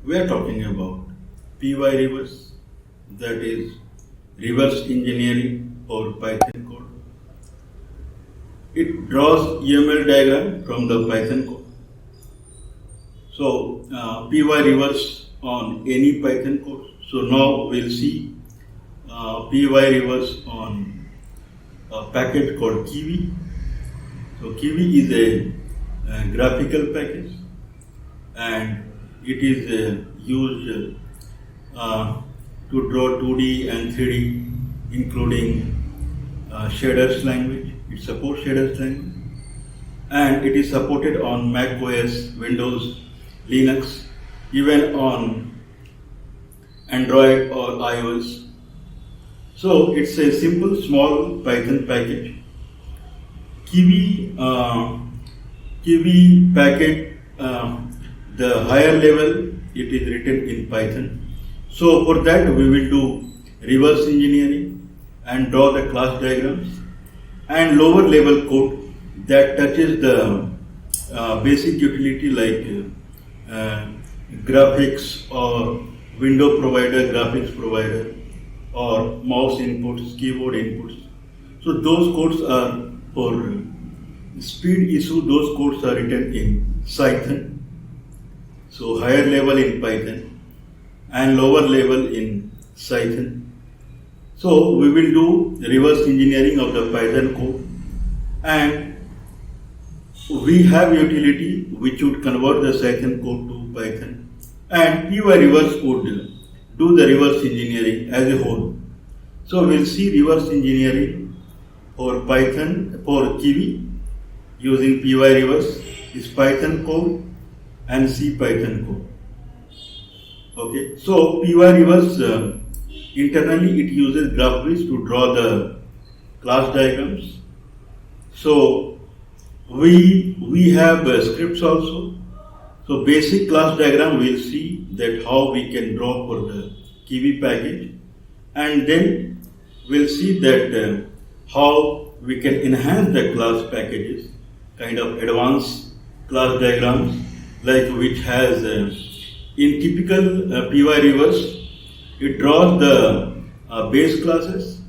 We are talking about Pyreverse, that is reverse engineering or Python code. It draws UML diagram from the Python code. So Pyreverse on any Python code. So now we'll see Pyreverse on a package called Kiwi. So Kiwi is a graphical package and it is used to draw 2D and 3D, including shaders language. It supports shaders language, and it is supported on Mac OS, Windows, Linux, even on Android or iOS. So it's a simple, small Python package. Kiwi package, the higher level, it is written in Python. So for that we will do reverse engineering and draw the class diagrams, and lower level code that touches the basic utility like graphics or window provider, graphics provider, or mouse inputs, keyboard inputs. So those codes are for speed issue, those codes are written in Python. So higher level in Python and lower level in Python. So we will do reverse engineering of the Python code, and we have utility which would convert the Python code to Python, and Pyreverse would do the reverse engineering as a whole. So we'll see reverse engineering for Python, for Kiwi using Pyreverse is Python code and C Python code. Okay, so Pyreverse internally it uses GraphViz to draw the class diagrams. So we have scripts also. So basic class diagram we'll see that how we can draw for the Kiwi package, and then we'll see that how we can enhance the class packages, kind of advanced class diagrams, like which has in typical Pyreverse, it draws the base classes,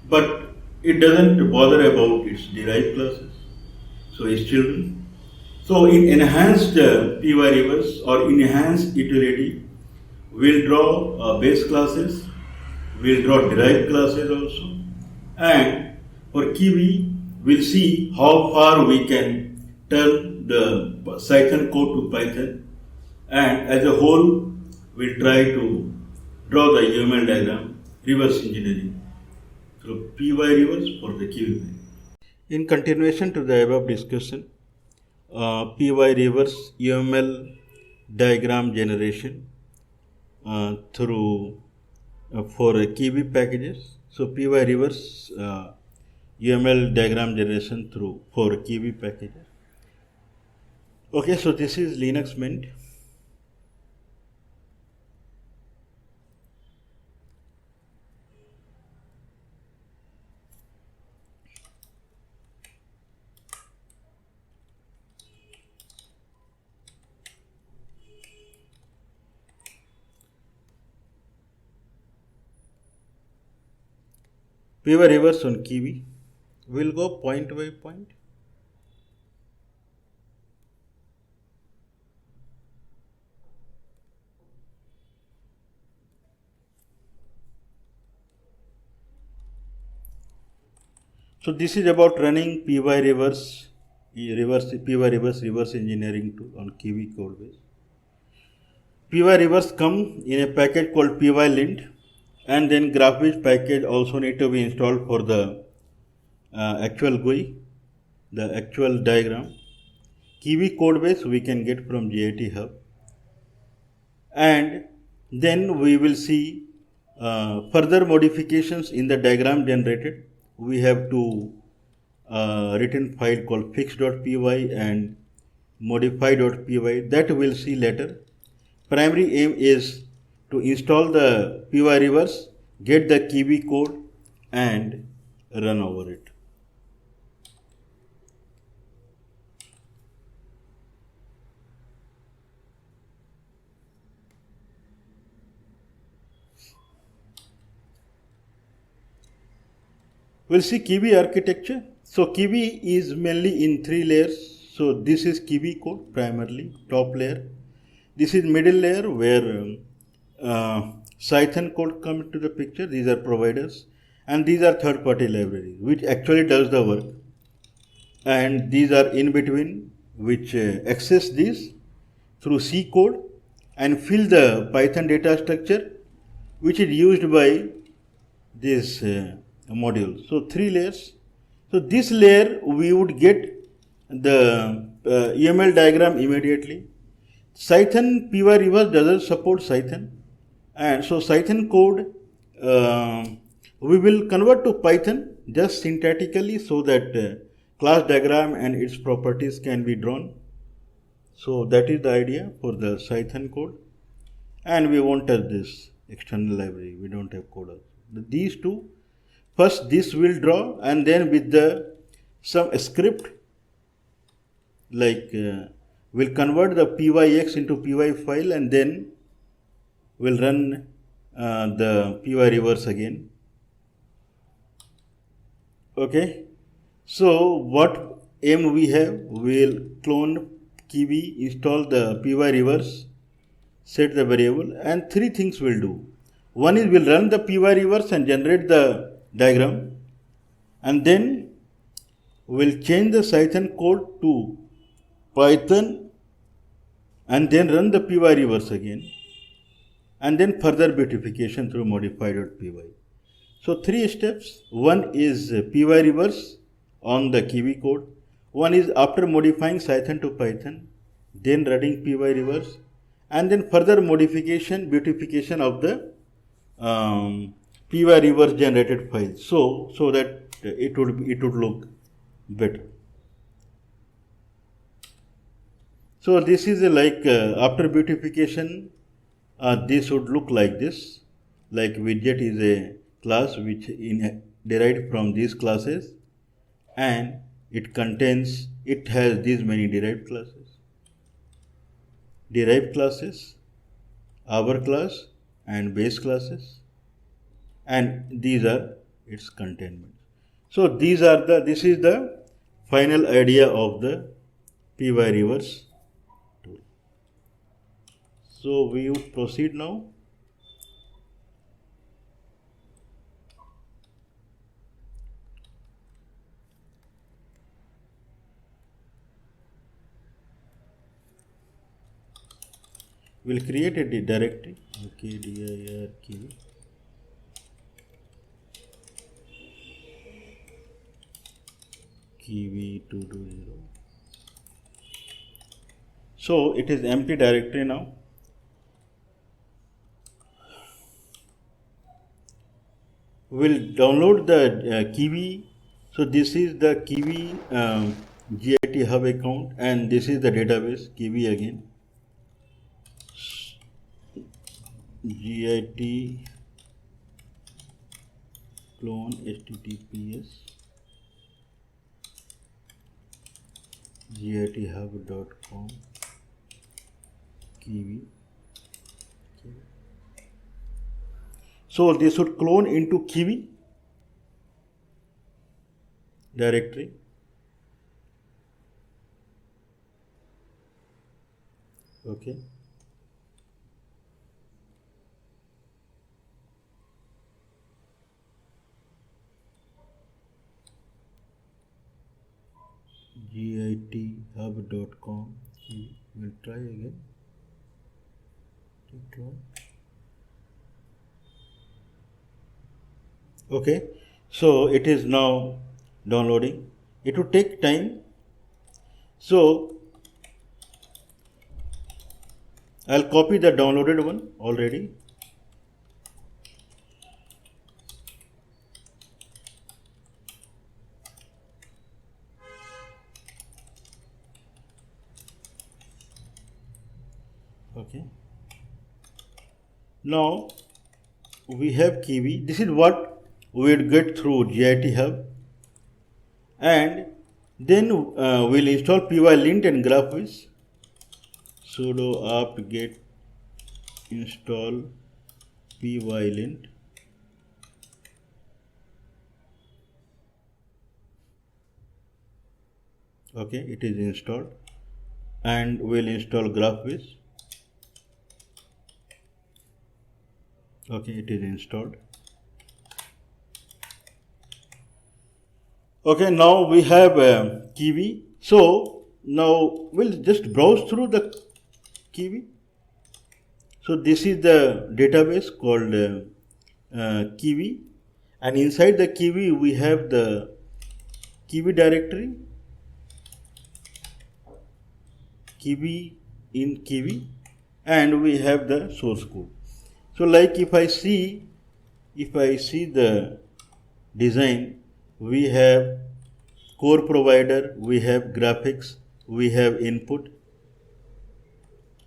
but it doesn't bother about its derived classes, so its children. So in enhanced Pyreverse or enhanced utility, we'll draw base classes, we'll draw derived classes also, and for Kiwi, we'll see how far we can turn the Python code to Python, and as a whole, we'll try to draw the UML diagram, reverse engineering through Pyreverse for the Kiwi. In continuation to the above discussion, Pyreverse UML diagram generation through for Kiwi packages. So Pyreverse UML diagram generation through for Kiwi packages. Okay, so this is Linux Mint. Pyreverse on Kiwi. We'll go point by point. So this is about running Pyreverse reverse engineering tool on Kiwi codebase. Pyreverse come in a package called pylint, and then GraphViz package also need to be installed for the actual GUI, the actual diagram. Kiwi codebase we can get from JIT Hub, and then we will see further modifications in the diagram generated. We have to written file called fix.py and modify.py, that we'll see later. Primary aim is to install the Pyreverse, get the Kiwi code and run over it. We'll see Kiwi architecture. So Kiwi is mainly in 3 layers. So this is Kiwi code primarily, top layer. This is middle layer where Python code comes to the picture. These are providers, and these are third-party libraries, which actually does the work. And these are in between, which access these through C code and fill the Python data structure, which is used by this module. So 3 layers. So this layer we would get the UML diagram immediately. Python Pyreverse doesn't support Python, and so Python code we will convert to Python just syntactically so that class diagram and its properties can be drawn. So that is the idea for the Python code, and we won't touch this external library. We don't have code. These two, first this will draw, and then with the some script like we'll convert the pyx into py file, and then we'll run the Pyreverse again. Okay, so what aim we have? We'll clone Kiwi, install the Pyreverse, set the variable, and 3 things we'll do. One is we'll run the Pyreverse and generate the diagram, and then we'll change the Python code to Python and then run the Pyreverse again, and then further beautification through modify.py. So 3 steps. One is Pyreverse on the Kiwi code. One is after modifying Python to Python, then running Pyreverse, and then further modification, beautification of the Pyreverse generated file, so that it would look better. So this is like after beautification, this would look like this. Like widget is a class which derived from these classes, and it has these many derived classes, our class and base classes, and these are its containment. So this is the final idea of the Pyreverse tool. So we would proceed now. We'll create a directory. Okay, dir Kiwi. Kiwi 220. So it is empty directory now. We'll download the Kiwi. So this is the Kiwi GIT hub account, and this is the database Kiwi again. GIT clone https github.com Kiwi. So this would clone into Kiwi directory. Okay. github.com. We'll try again. Okay, so it is now downloading. It will take time. So I'll copy the downloaded one already. Okay. Now we have Kiwi. This is what we will get through GIT Hub, and then we'll install pylint and graphviz. Sudo apt get install pylint. Okay, it is installed, and we'll install GraphViz. Okay, it is installed. Okay, now we have Kiwi. So now we'll just browse through the Kiwi. So this is the database called Kiwi, and inside the Kiwi we have the Kiwi directory, Kiwi in Kiwi, and we have the source code. So like if I see the design, we have core provider, we have graphics, we have input.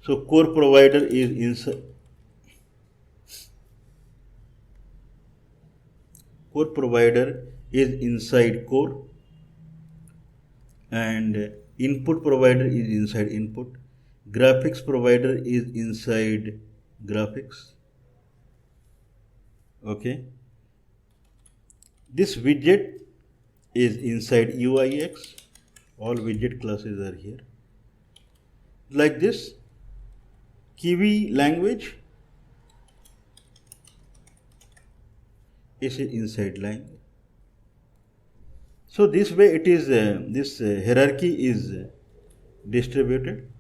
So core provider is inside. Core provider is inside core, and input provider is inside input. Graphics provider is inside graphics. Okay. This widget is inside UIX. All widget classes are here. Like this, Kiwi language is inside language. So this way it is, this hierarchy is distributed.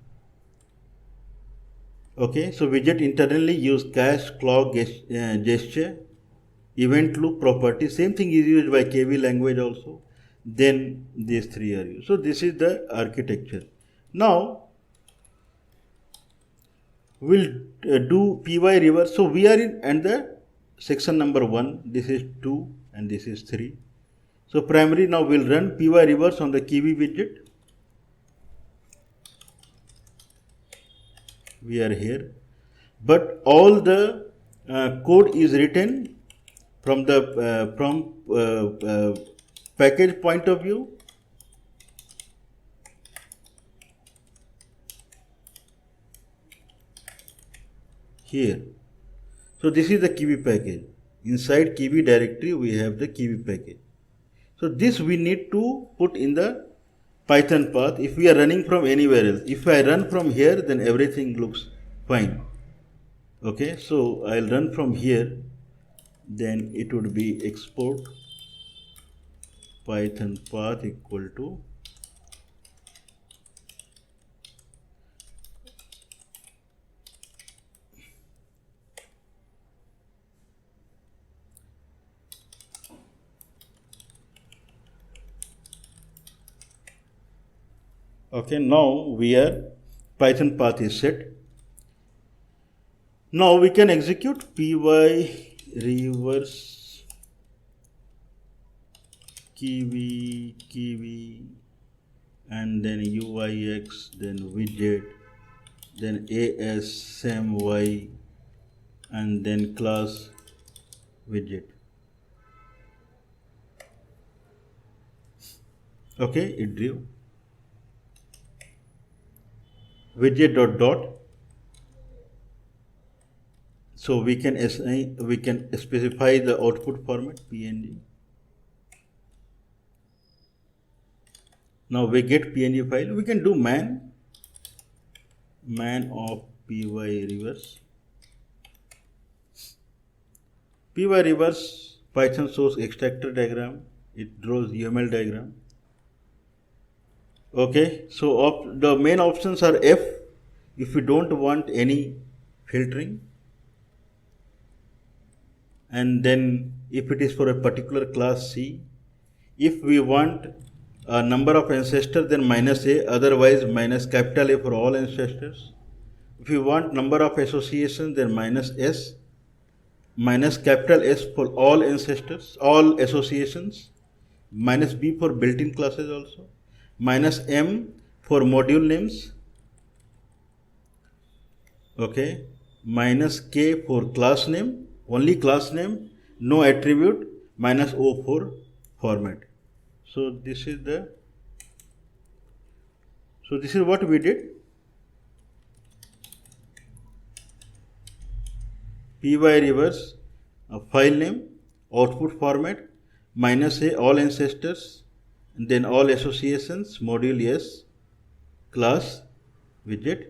Okay, so widget internally use cache, clock, gesture, event loop property. Same thing is used by KV language also. Then these three are used. So this is the architecture. Now we'll do Pyreverse. So we are in the section number 1. This is 2 and this is 3. So primary, now we'll run Pyreverse on the Kiwi widget. We are here, but all the code is written from the package point of view. Here. So this is the Kiwi package. Inside Kiwi directory we have the Kiwi package. So this we need to put in the Python path if we are running from anywhere else. If I run from here, then everything looks fine. Okay, so I'll run from here, then it would be export Python path equal to okay, now we are Python path is set. Now we can execute Pyreverse Kiwi, and then UIX, then widget, then ASMY, and then class widget. Okay, it drew. Widget dot. So we can specify the output format PNG. Now we get PNG file. We can do man of Pyreverse. Pyreverse Python source extractor diagram. It draws UML diagram. Okay, so the main options are F if we don't want any filtering, and then if it is for a particular class C. If we want a number of ancestors, then -A, otherwise -A for all ancestors. If we want number of associations, then -S, -S for all ancestors, all associations, -B for built-in classes also, -M for module names, okay, -K for class name, only class name, no attribute, -O for format. So this is what we did. Pyreverse, file name, output format, -A all ancestors, then all associations, module yes, class, widget.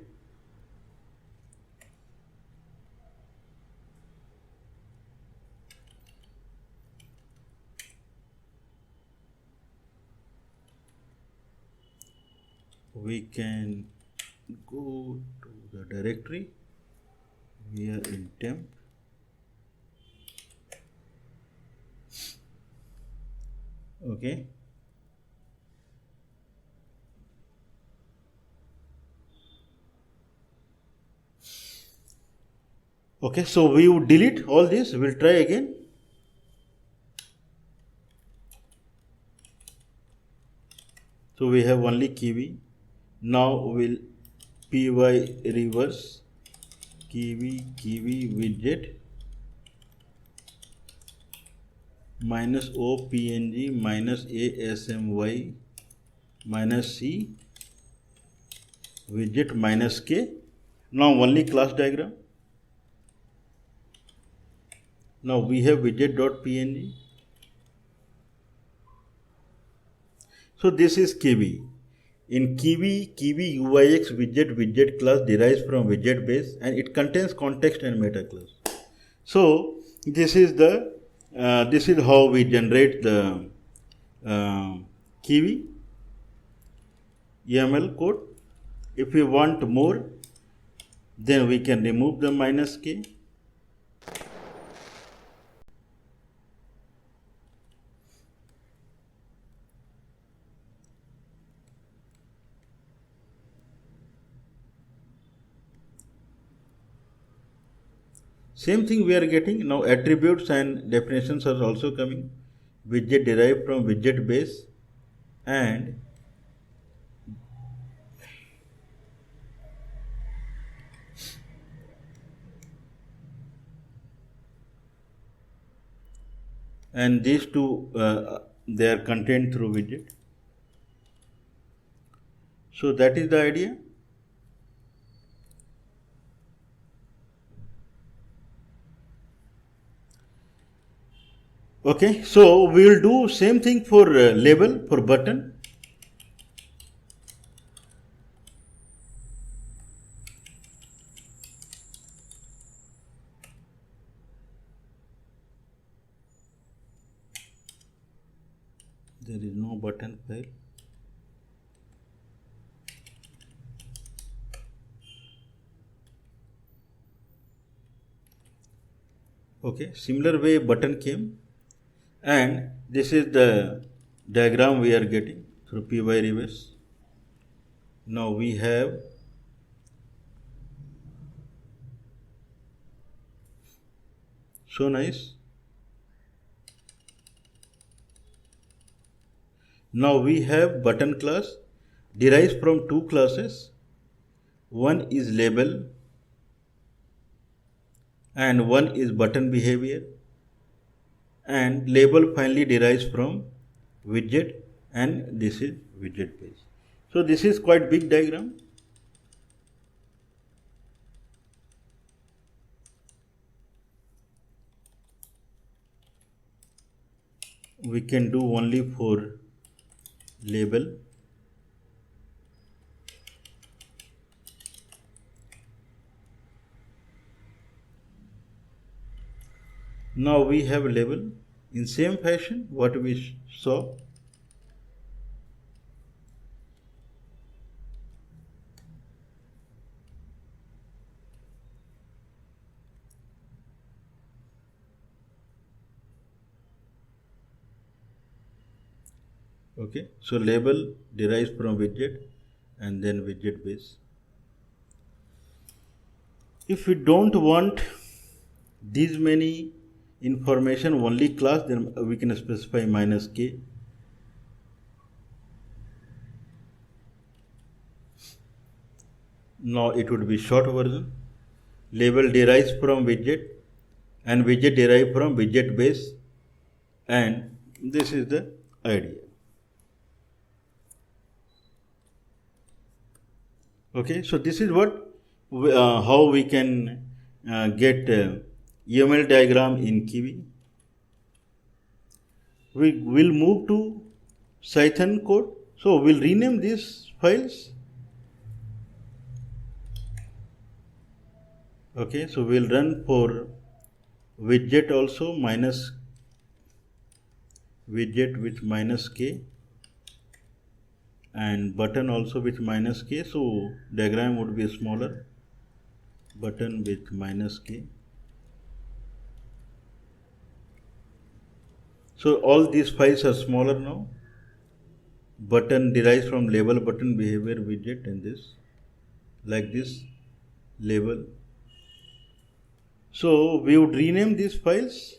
We can go to the directory here in temp. Okay. Okay, so we would delete all this. We'll try again. So we have only Kiwi. Now we'll Pyreverse Kiwi widget minus OPNG minus ASMY minus C widget minus K. Now only class diagram. Now we have widget.png. So this is Kivy. In Kiwi UIX widget class derives from widget base and it contains context and meta class. So this is how we generate the Kiwi UML code. If we want more, then we can remove the minus K. Same thing we are getting. Now attributes and definitions are also coming. Widget derived from widget base and these two they are contained through widget. So that is the idea. Okay, so we will do same thing for label, for button. There is no button file. Okay, similar way button came. And this is the diagram we are getting through Pyreverse. Now we have so nice. Now we have button class derives from two classes. One is label and one is button behavior. And label finally derives from widget and this is widget base. So this is quite big diagram. We can do only for label. Now we have label in same fashion what we saw. Okay, so label derives from widget and then widget base. If we don't want these many information only class, then we can specify minus K. Now it would be short version. Label derives from widget and widget derives from widget base, and this is the idea. Okay, so this is what how we can get UML diagram in Kiwi. We will move to Python code. So we'll rename these files. Okay, so we'll run for widget also, minus widget with -k, and button also with -k. So diagram would be smaller, button with -k. So all these files are smaller now. Button derives from label button behavior widget, and this like this label. So we would rename these files.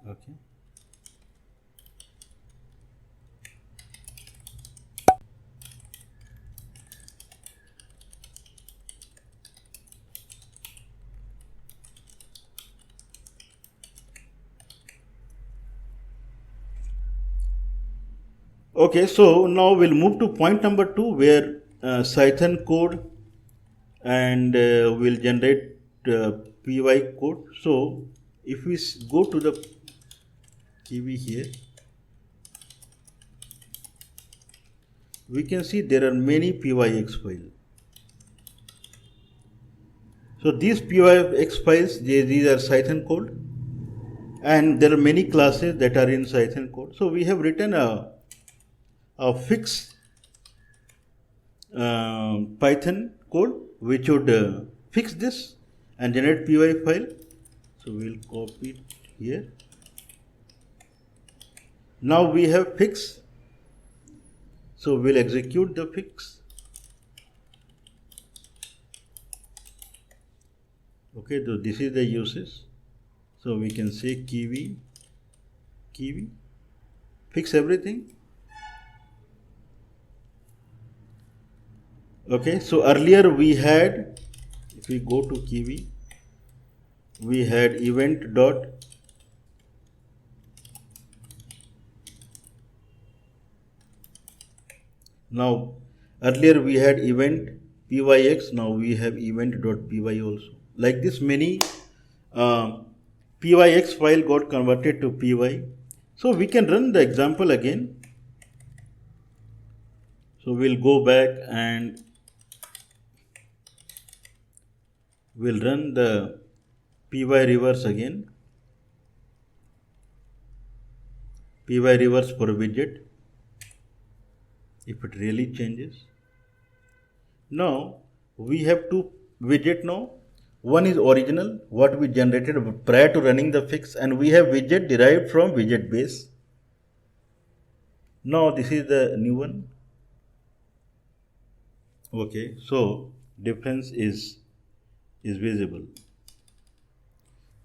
Okay. Okay, so now we'll move to point number 2, where Python code and we'll generate py code. So if we go to the Kiwi here, we can see there are many pyx files. So these pyx files, these are Python code, and there are many classes that are in Python code. So we have written a fix Python code which would fix this and generate py file. So we'll copy it here. Now we have fix. So we'll execute the fix. Okay, so this is the uses. So we can say Kiwi, fix everything. Okay, so earlier we had, if we go to Kiwi, we had event dot now earlier we had event pyx, now we have event dot py also. Like this, many pyx file got converted to py. So we can run the example again. So we'll go back and we'll run the Pyreverse again. Pyreverse for widget, if it really changes. Now we have two widget now. One is original, what we generated prior to running the fix, and we have widget derived from widget base. Now this is the new one. Okay, so difference is visible.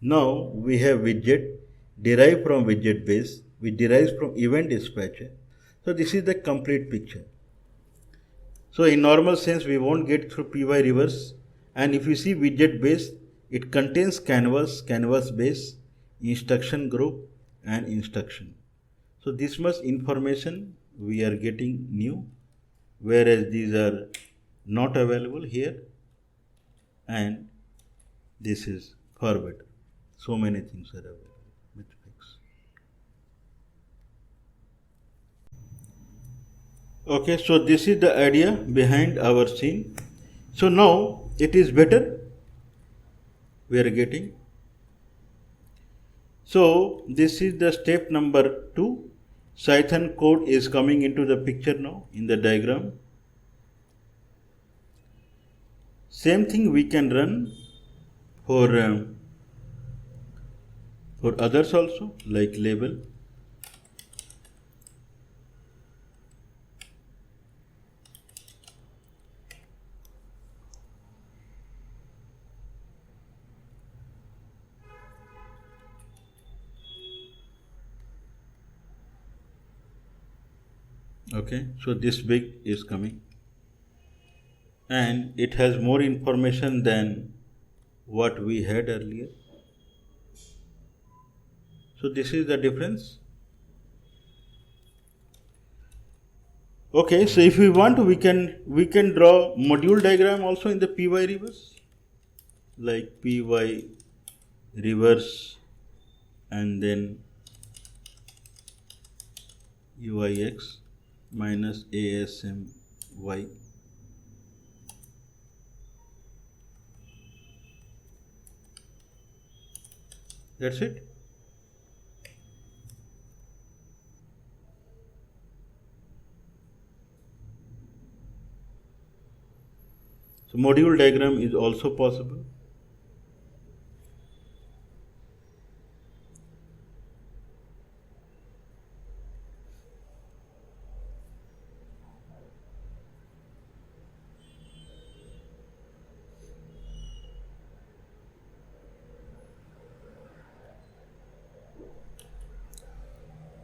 Now we have widget derived from widget base, which derives from event dispatcher. So this is the complete picture. So in normal sense, we won't get through Pyreverse. And if you see widget base, it contains canvas, canvas base, instruction group, and instruction. So this much information we are getting new, whereas these are not available here, and this is far better. So many things are available with fix. Okay, so this is the idea behind our scene. So now it is better, we are getting. So this is the step number 2. Python code is coming into the picture now in the diagram. Same thing we can run for others also, like label. Okay, so this big is coming, and it has more information than what we had earlier. So this is the difference. Okay, so if we want to, we can draw module diagram also in the Pyreverse, like Pyreverse and then UIX minus ASMY. That's it. So module diagram is also possible.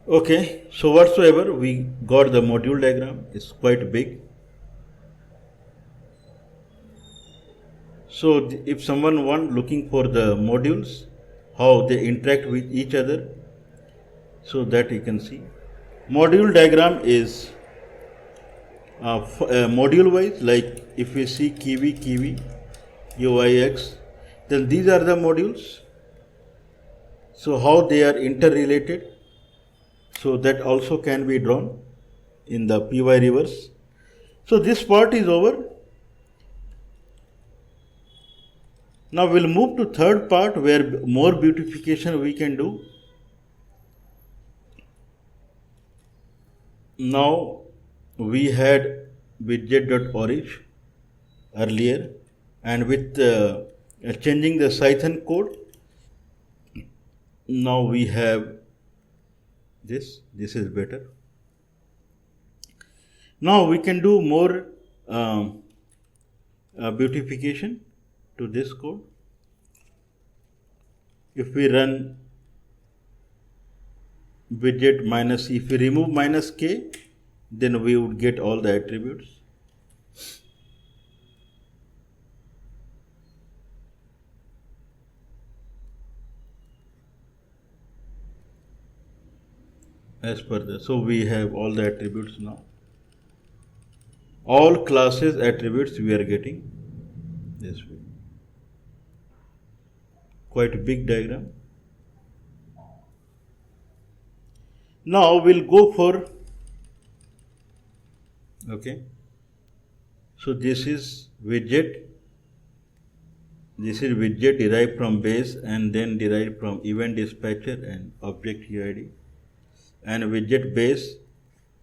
Okay, so whatsoever we got the module diagram is quite big. So if someone looking for the modules, how they interact with each other, so that you can see. Module diagram is module wise, like if we see Kiwi, UIX, then these are the modules. So how they are interrelated, so that also can be drawn in the Pyreverse. So this part is over. Now we'll move to third part where more beautification we can do. Now we had widget.orange earlier, and with changing the Python code, now we have this is better. Now we can do more beautification to this code. If we run widget minus, if we remove minus k, then we would get all the attributes. As per the, so we have all the attributes now. All classes attributes we are getting this way. Quite a big diagram. Now we'll go for, okay, so this is widget derived from base and then derived from event dispatcher and object UID. And widget base,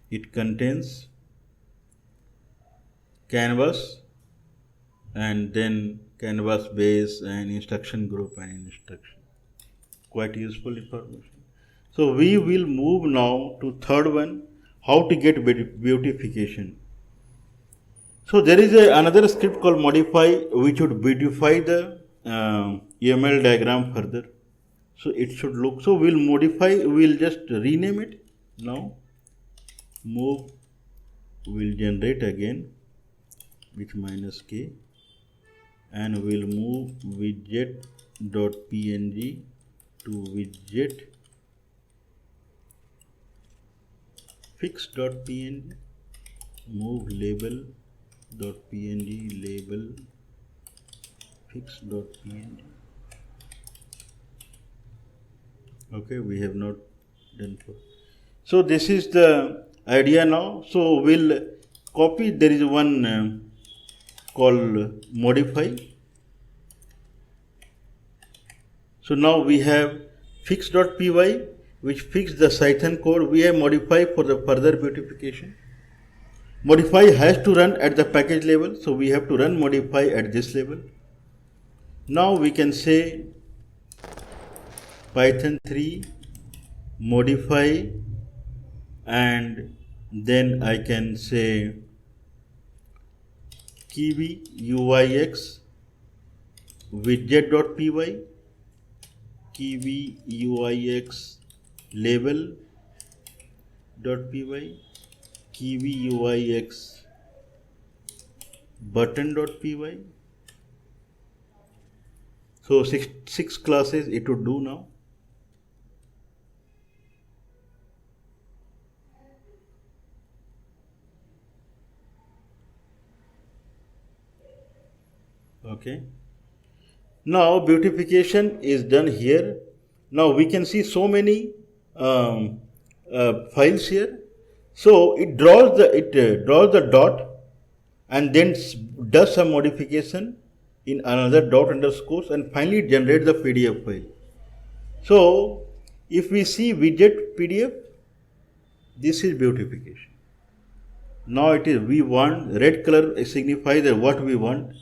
it contains canvas and then canvas base and instruction group and instruction. Quite useful information. So we will move now to third one, how to get beautification. So there is another script called modify, which would beautify the UML diagram further. So it should look, so we'll modify, we'll just rename it now. Move, we'll generate again with minus k, and we'll move widget.png to widget fix.png, move label.png, label fix.png. Okay, we have not done for. So this is the idea now. So we'll copy, there is one called modify. So now we have fix.py, which fix the Python code. We have modify for the further beautification. Modify has to run at the package level, so we have to run modify at this level. Now we can say Python 3 modify, and then I can say Kiwi UIX widget.py, Kiwi UIX label.py, Kiwi UIX button.py. So six classes it would do now. Okay. Now beautification is done here. Now we can see so many files here. So it draws the dot and then does some modification in another dot underscores and finally generate the PDF file. So if we see widget PDF, this is beautification. Now it is, we want, red color signifies that what we want.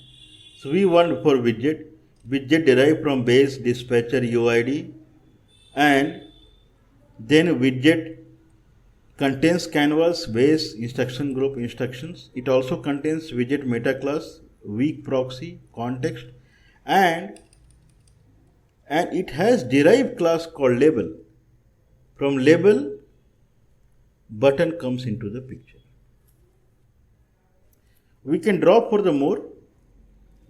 So we want for widget derived from base dispatcher UID, and then widget contains canvas, base, instruction group, instructions. It also contains widget meta class, weak proxy, context, and it has derived class called label. From label, button comes into the picture. We can draw for the more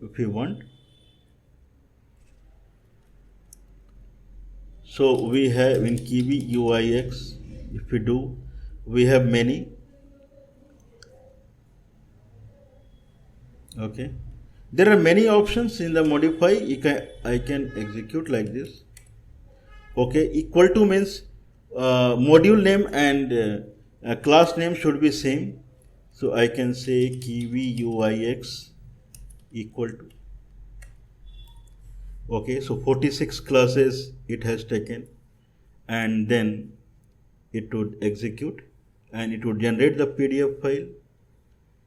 if we want. So we have in Kiwi UIX, if we do, we have many. Okay, there are many options in the modify. I can execute like this. Okay, equal to means module name and class name should be same. So I can say Kiwi UIX equal to. Okay, so 46 classes it has taken, and then it would execute and it would generate the PDF file.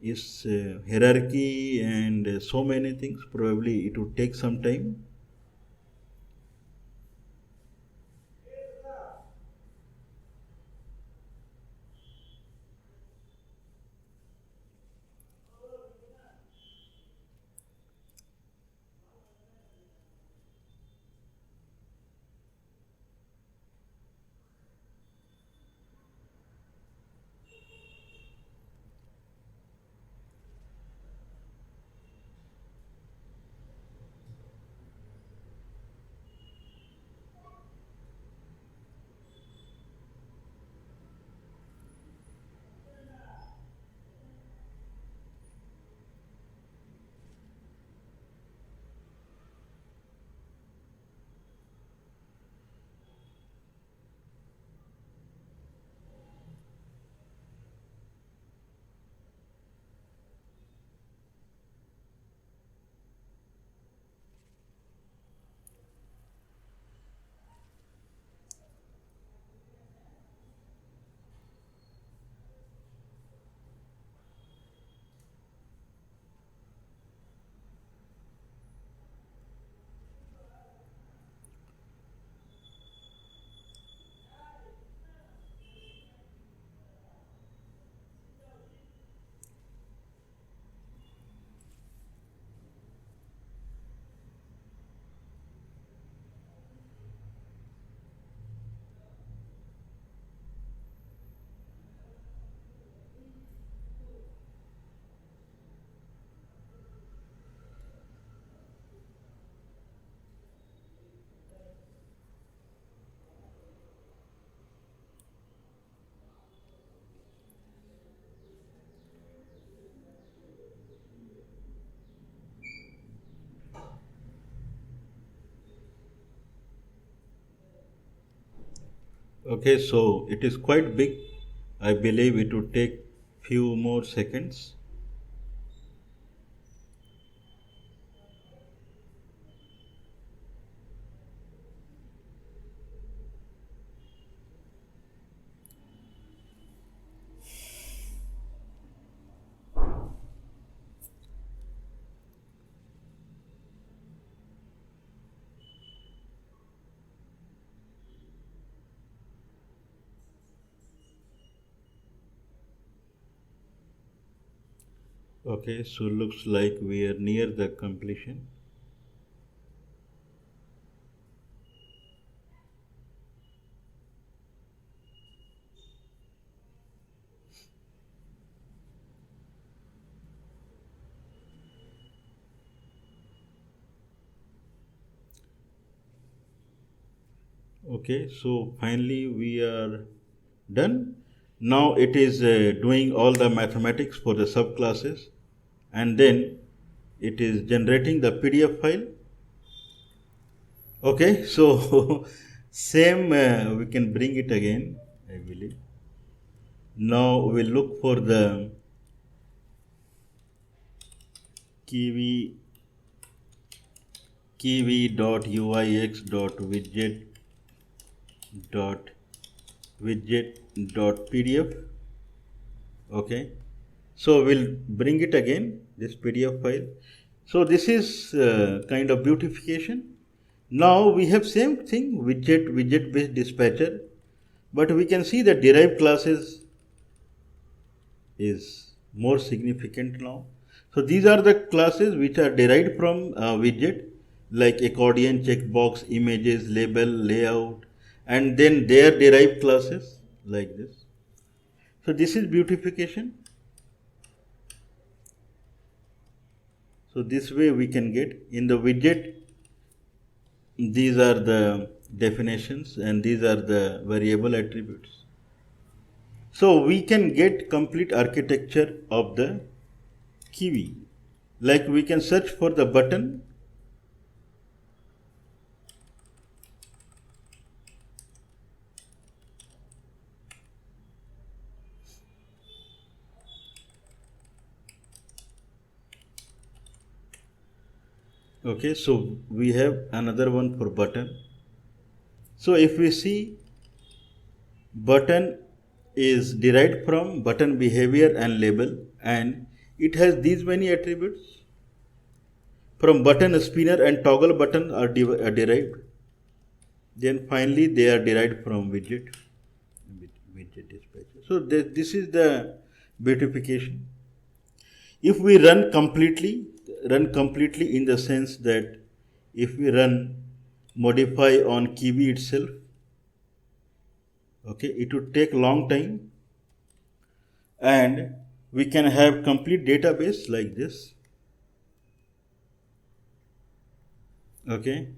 Is hierarchy and so many things. Probably it would take some time. Okay, so it is quite big. I believe it would take few more seconds. Okay, so looks like we are near the completion. Okay, so finally we are done. Now it is doing all the mathematics for the subclasses, and then it is generating the PDF file. Okay, so Same, we can bring it again, I believe. Now we'll look for the Kiwi kiwi.uix.widget.pdf. Okay, so we'll bring it again, this PDF file. So this is kind of beautification. Now we have same thing, widget based dispatcher, but we can see that derived classes is more significant now. So these are the classes which are derived from widget, like accordion, checkbox, images, label, layout, and then their derived classes like this. So this is beautification. So this way we can get in the widget, these are the definitions and these are the variable attributes. So we can get complete architecture of the Kiwi. Like we can search for the button. Okay, so we have another one for button. So if we see, button is derived from button behavior and label, and it has these many attributes. From button spinner and toggle button are derived. Then finally they are derived from widget dispatcher. So this is the beautification. If we run completely in the sense that if we run modify on Kiwi itself, okay, it would take long time, and we can have complete database like this. Okay,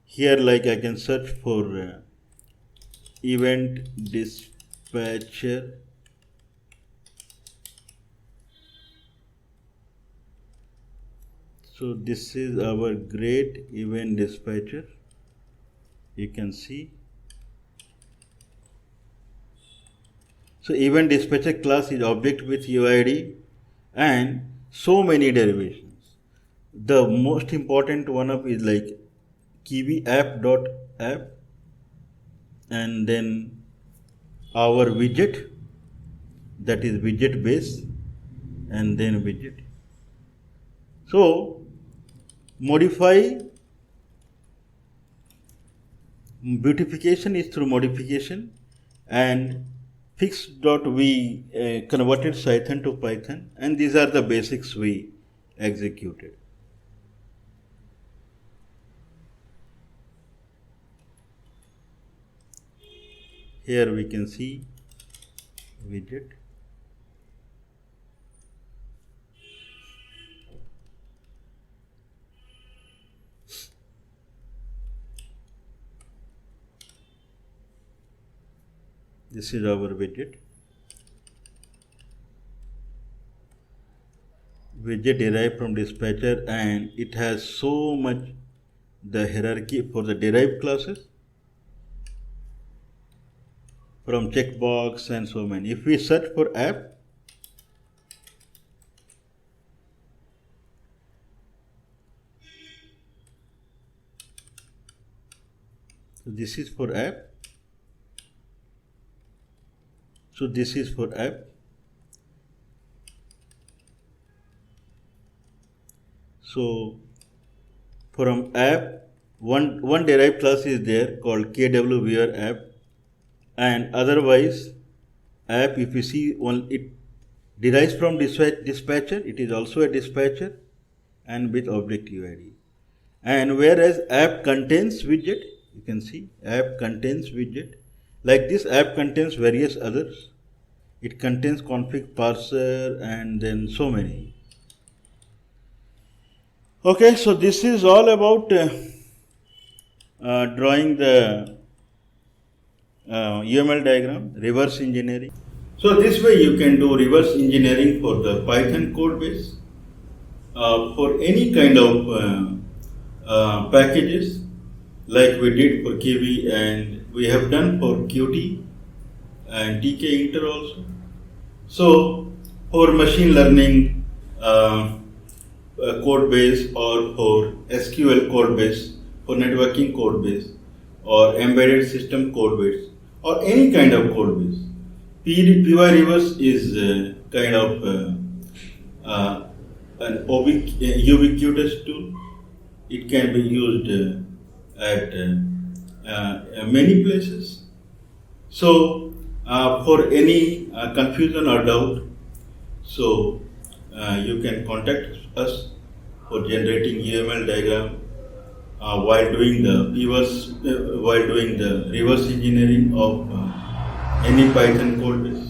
here like I can search for event dispatcher. So this is our great event dispatcher. You can see. So event dispatcher class is object with UID and so many derivations. The most important one of is like Kiwi app.app and then our widget, that is widget base, and then widget. So modify, beautification is through modification, and fix.we converted Python to Python, and these are the basics we executed. Here we can see widget. This is our widget. Widget derived from dispatcher, and it has so much the hierarchy for the derived classes from checkbox and so many. If we search for app, so this is for app. So this is for app. So from app, one derived class is there called KWVR app, and otherwise app, if you see, it derives from dispatcher, it is also a dispatcher and with object UID. And whereas app contains widget, you can see app contains widget. Like this app contains various others. It contains config parser and then so many. Okay, so this is all about drawing the UML diagram, reverse engineering. So this way you can do reverse engineering for the Python code base for any kind of packages like we did for Kivy, and we have done for Qt and TK Inter also. So for machine learning code base, or for SQL code base, for networking code base, or embedded system code base, or any kind of code base, Pyreverse is kind of an ubiquitous tool. It can be used at many places. So for any confusion or doubt, so you can contact us for generating UML diagram while doing the reverse engineering of any Python code base.